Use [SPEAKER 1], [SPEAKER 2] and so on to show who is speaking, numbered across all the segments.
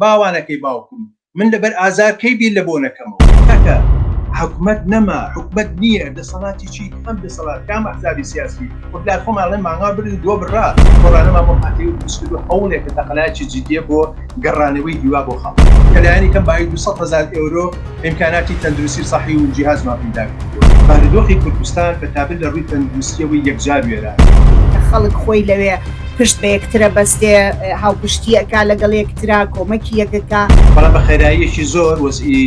[SPEAKER 1] باوانەکەی باوکم من لەبەر ئازار کەی بیر لە بۆ نەکەمەوە کاکە حکومت نەما حکومت نییە دەسەڵاتێکی ئەم دەسەڵات کام ئەحزابی سیاسی وەکلار خۆماڵێن ماڭا برد دۆ بڕا قۆڕانەما بۆ هاتی و دروستکردو هەوڵێکە دەقەلایکی جدیە بۆ گەڕانەوەی هیوا بۆ خەڵک کە لایەنی کەم باوی 200,000 ئەورۆ ئیمکاناتی تەندروستی صحی و جیهازمان پیدا کردووە بارودۆخی کوردستان بەتابەت لە ڕووی تەندروستیەوەی یەکجار وێران
[SPEAKER 2] خەڵک خۆی لەوێ پشت بە یەکترە بەستێ هاوپشتیەکە لەگەڵ یەکترا کۆمەکی یەکەکە
[SPEAKER 1] بەڵام بە خێراییەکی زۆر وەزئی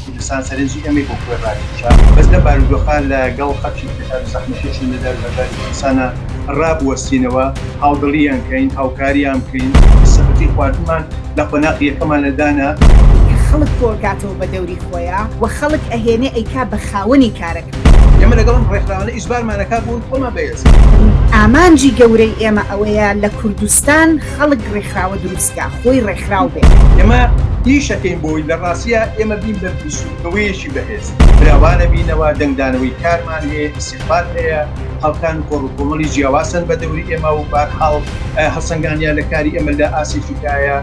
[SPEAKER 1] کوردستان سەرنجی ئەمەی بۆ کوێڕایشا بەس لە بارودۆخان لەگەڵ خەڵکی زەحمەکێشن لە دەربەری کوردستانە ڕابوەستینەوە هاودڵیان کەین هاوکاریان بکەین سەبەتی خواردنمان لە قۆناغی یەکەمان لەدانا
[SPEAKER 2] خەڵک کۆکاتەوە بە دەوری خۆیان و خەڵک ئەهێنێ ئەیکا بە خاوەنی کارەکە
[SPEAKER 1] ئێمە لەگەڵم ڕێکخراوانە ئیجبارمانەکە بوون خۆمان بەهێز
[SPEAKER 2] ئامانجی گەورەی ئێمە ئەوەیە لە کوردستان خەڵک ڕێکخراوە دروستکە خۆی ڕێکخراو بێت
[SPEAKER 1] ئێمە هیچەکەین بۆی لە ڕاستیە ئێمە بین بە بسوودەوەیەکی بەهێز براوانە بینەوە دەنگدانەوەی کارمان هەیە استیقبال هەیە خەڵکان کۆڕووکۆمەڵی جیاواسن بە دەوری ئێمە و بارحاڵ هەڵسەنگانیان لە کاری ئێمە لە ئاسیفیکایە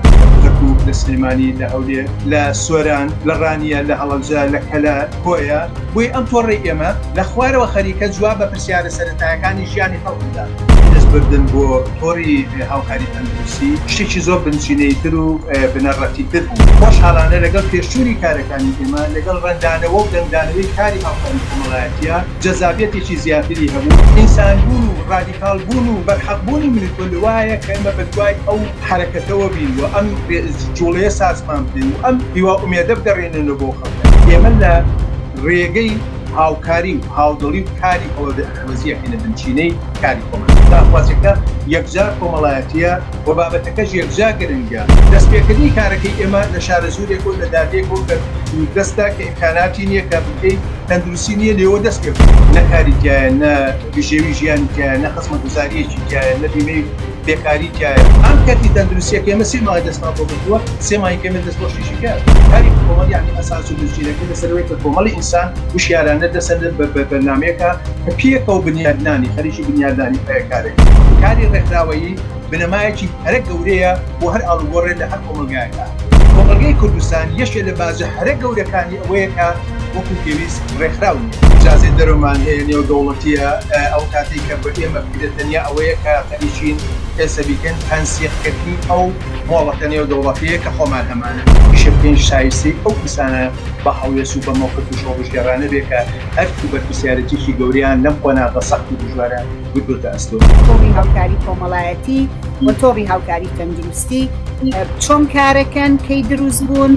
[SPEAKER 1] لە سلێمانی لە هەولێر لە سۆران لە ڕانیە لە هەڵەبجە لە کەلە کۆیە بۆی ئەم تۆڕی ئێمە لە خوارەوە خەریکە جواب بە پرسیارە سەرەتایەکانی ژیانی خەڵکدا دەستبردن بۆ تۆڕی هاوکاری تەندروستی شتێکی زۆر بنچینەیتر و بنەڕەتیتر بوو خۆشحاڵانە لەگەڵ پێشووری کارەکانی ئێمە لەگەڵ ڕەندانەوە و دەنگدانەوەی کاری هاوکاری کۆمەڵایەتیە جەزابێتێکی زیاتری هەبوو ئینسان بوون و ڕادیکال بوون و بەرحەقبوونی ملیتۆ وایە کە ئێمە بەدوای ئەو حرەکەتەوە بین و ئەم جوڵەیە سازمان بدەین و ئەم هیوا ئومێدە بدەڕێنن بۆ خەڵک ئێمە لە ڕێگەی هاوکاری و هاودڵی و کاری ئەوەزیەکەینە بنچینەی کاری کۆمەڵایەتی داخوازیەکە یەکجار کۆمەڵایەتیە و بابەتەکەش یەکجار گرنگە دەستپێکردنی کارەکەی ئێمە لە شارەزورێک و لە دادێک و دەستا کە ئیمکاناتی نییە کە بکەی تەندروستی نییە لێوە دەست پێ نە کاری تایە نە بژێوی ژیانی تایە نە خزمەتگوزاریەکی تایە نە بیمەی بێکاری تایە ئەم کەرتی تەندروستیەکە ئێمە سێ مانگی دەستمان بۆ بردووە سێ مانگی کە ئێمە دەست بۆ شیشی کرد کاری کۆمەڵ یعنی ئەساس و دژگیرەکە لەسەرەوەی کە کۆمەڵی ئینسان وشیارانە دەسەندن بە بەرنامەیەکە کە پێکە و بنیادنانی خەریکی بنیادنانی پێکارێک کاری ڕێکخراوەیی بنەمایەکی هەرە گەورەیە بۆ هەر ئاڵوگۆڕێ لە هەر کۆمەلگایەکە کۆمەلگەی کوردستان یەکێک لە بازە هەرە گەورەکانی ئەوەیە کە وەکو پێویست ڕێکخراون ئیجازەی دەرەومان هەیە نێودەوڵەتیە ئەو کاتێک کە بە ئێمە پیرەتەنیا ئەوەیە کە خەریکین حسابیکن تەنسیقکردنی ئەو مۆڵەتە نێودەوڵەتیە کە خۆمان هەمانە ئیشە بکەین شایستی ئەو ئینسانە بە هەڵوێست و بە مۆقف و شۆڕژگەڕانە بێ کە هەر بەرپرسیارەتێکی گەوریان لەم قۆناغە سەخت و دژوارە بردوتە ئەستۆ
[SPEAKER 2] تۆڕی هاوکاری کۆمەڵایەتی و تۆڕی هاوکاری تەندروستی چۆن کارەکەن کەی دروست بوون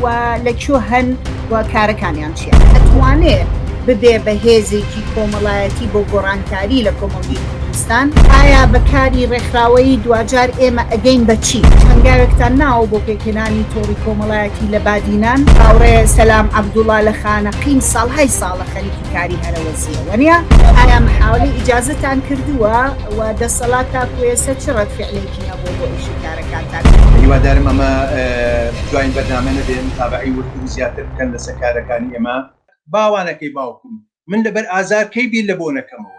[SPEAKER 2] و لەکوێ هەن و کارەکانیان چیە ئەتوانێت ببێ بە هێزێکی کۆمەڵایەتی بۆ گۆڕانکاری لە کۆمەڵی کوردستان ئایا بەکاری ڕێکخراوەی دوجار ئێمە ئەگەین بە چی چەندگارێکتان ناوە بۆ پێکهێنانی تۆڕی کۆمەڵایەتی لە بادینان هاوڕێ سەلام عەبدوڵڵا لە خانەقین ساڵهای ساڵە خەریکی کاری هەرەوەزیە وەنیە ئایا محاولەی ئیجازەتان کردووە و دەسەڵات تا کوێسە چ ڕەتفعلێکی هەبوو بۆ ئیشی کارەکانتان
[SPEAKER 1] هیوادارم ئەمە دوایین بەرنامە نەبێن تابعی وەرگری زیاتر بکەن لەسەر کارەکانی ئێمە باوانەکەی باوکم من لەبەر ئازار کەی بیر لە بۆ نەکەمەوە